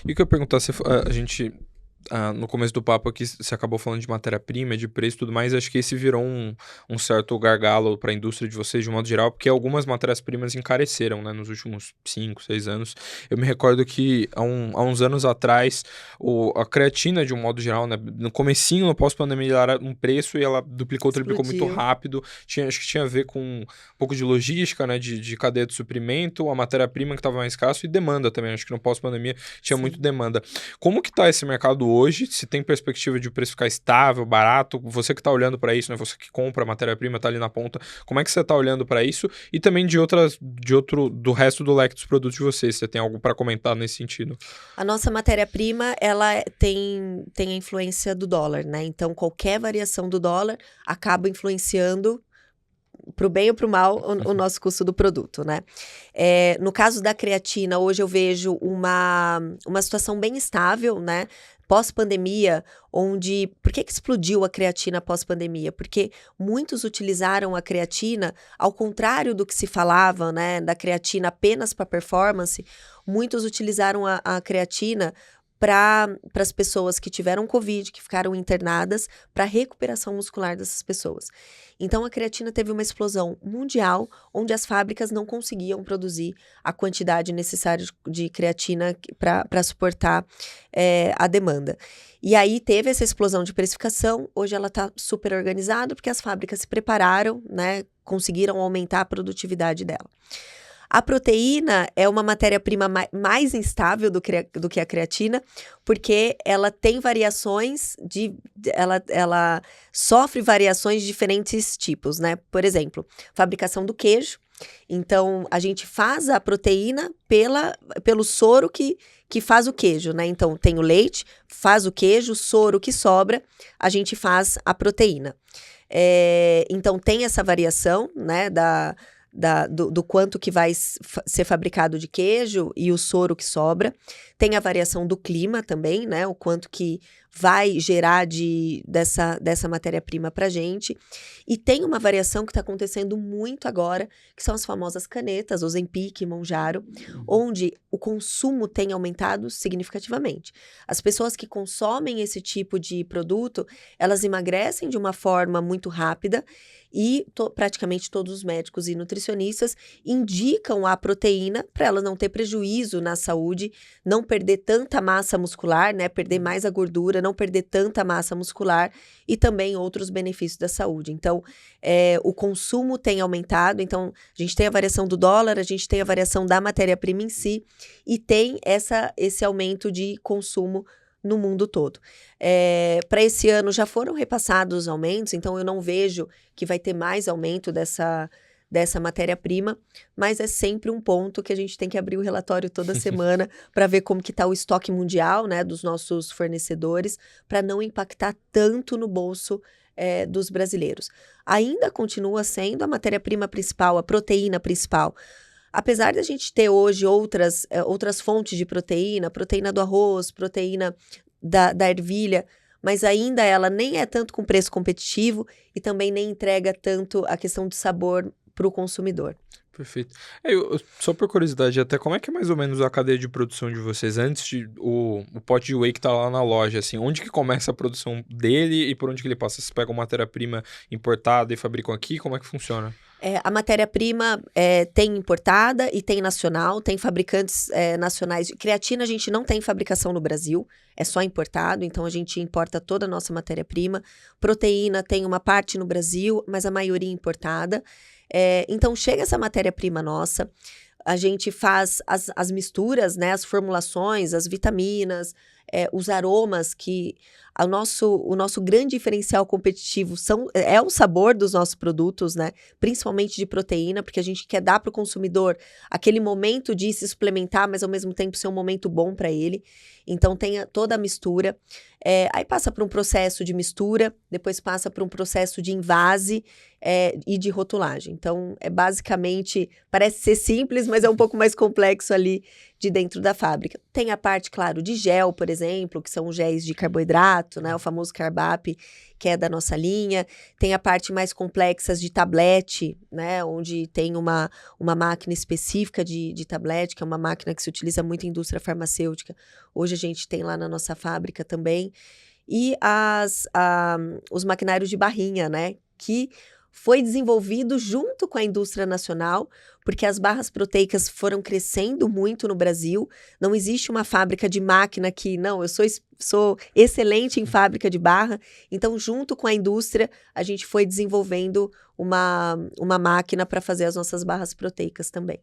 E o que eu ia perguntar, a gente, no começo do papo aqui, você acabou falando de matéria-prima, de preço e tudo mais, acho que esse virou um certo gargalo para a indústria de vocês, de um modo geral, porque algumas matérias-primas encareceram, né, nos últimos 5, 6 anos. Eu me recordo que há uns anos atrás, a creatina, de um modo geral, né, no comecinho, no pós-pandemia, ela era um preço e ela duplicou, triplicou muito Explodiu. rápido. Acho que tinha a ver com um pouco de logística, né, de cadeia de suprimento, a matéria-prima que estava mais escasso e demanda também. Acho que no pós-pandemia tinha muito Sim. demanda. Como que tá esse mercado hoje? Se tem perspectiva de o preço ficar estável, barato? Você que tá olhando para isso, né? Você que compra a matéria-prima, tá ali na ponta. Como é que você tá olhando para isso? E também do resto do leque dos produtos de vocês. Você tem algo para comentar nesse sentido? A nossa matéria-prima, ela tem a influência do dólar, né? Então, qualquer variação do dólar acaba influenciando para o bem ou para o mal o nosso custo do produto, né? No caso da creatina, hoje eu vejo uma situação bem estável, né? Pós-pandemia, onde... Por que explodiu a creatina pós-pandemia? Porque muitos utilizaram a creatina, ao contrário do que se falava, né? Da creatina apenas para performance, muitos utilizaram a creatina para as pessoas que tiveram Covid, que ficaram internadas, para recuperação muscular dessas pessoas. Então, a creatina teve uma explosão mundial, onde as fábricas não conseguiam produzir a quantidade necessária de creatina para suportar a demanda. E aí, teve essa explosão de precificação, hoje ela está super organizada, porque as fábricas se prepararam, né, conseguiram aumentar a produtividade dela. A proteína é uma matéria-prima mais instável do que a creatina, porque ela tem variações ela sofre variações de diferentes tipos, né? Por exemplo, fabricação do queijo. Então, a gente faz a proteína pelo soro que faz o queijo, né? Então, tem o leite, faz o queijo, o soro que sobra, a gente faz a proteína. Então, tem essa variação, né, do quanto que vai ser fabricado de queijo e o soro que sobra. Tem a variação do clima também, né? O quanto que vai gerar dessa matéria-prima pra gente. E tem uma variação que está acontecendo muito agora, que são as famosas canetas, Ozempic e Mounjaro, onde o consumo tem aumentado significativamente. As pessoas que consomem esse tipo de produto, elas emagrecem de uma forma muito rápida e praticamente todos os médicos e nutricionistas indicam a proteína para ela não ter prejuízo na saúde, não perder tanta massa muscular, né? Perder mais a gordura, não perder tanta massa muscular e também outros benefícios da saúde. Então, o consumo tem aumentado, então a gente tem a variação do dólar, a gente tem a variação da matéria-prima em si e tem esse aumento de consumo no mundo todo. Para esse ano já foram repassados os aumentos, então eu não vejo que vai ter mais aumento dessa matéria-prima, mas é sempre um ponto que a gente tem que abrir o relatório toda semana para ver como que está o estoque mundial, né, dos nossos fornecedores, para não impactar tanto no bolso dos brasileiros. Ainda continua sendo a matéria-prima principal, a proteína principal. Apesar de a gente ter hoje outras fontes de proteína do arroz, proteína da ervilha, mas ainda ela nem é tanto com preço competitivo e também nem entrega tanto a questão de sabor para o consumidor. Perfeito. Só por curiosidade, até como é que é mais ou menos a cadeia de produção de vocês? Antes de o pote de whey que tá lá na loja, assim, onde que começa a produção dele e por onde que ele passa? Vocês pegam matéria-prima importada e fabricam aqui? Como é que funciona? A matéria-prima tem importada e tem nacional, tem fabricantes nacionais. Creatina a gente não tem fabricação no Brasil, é só importado, então a gente importa toda a nossa matéria-prima. Proteína tem uma parte no Brasil, mas a maioria importada. Então chega essa matéria-prima nossa, a gente faz as misturas, né, as formulações, as vitaminas, os aromas que o nosso grande diferencial competitivo é o sabor dos nossos produtos, né? Principalmente de proteína, porque a gente quer dar para o consumidor aquele momento de se suplementar, mas ao mesmo tempo ser um momento bom para ele. Então tem toda a mistura. Aí passa por um processo de mistura, depois passa por um processo de envase e de rotulagem. Então basicamente, parece ser simples, mas é um pouco mais complexo ali de dentro da fábrica. Tem a parte, claro, de gel, por exemplo, que são géis de carboidrato, né? O famoso Carbap, que é da nossa linha. Tem a parte mais complexa de tablete, né? Onde tem uma máquina específica de tablete, que é uma máquina que se utiliza muito em indústria farmacêutica. Hoje a gente tem lá na nossa fábrica também. E os maquinários de barrinha, né? Que foi desenvolvido junto com a indústria nacional, porque as barras proteicas foram crescendo muito no Brasil. Não existe uma fábrica de máquina que, não, eu sou excelente em fábrica de barra. Então, junto com a indústria, a gente foi desenvolvendo uma máquina para fazer as nossas barras proteicas também.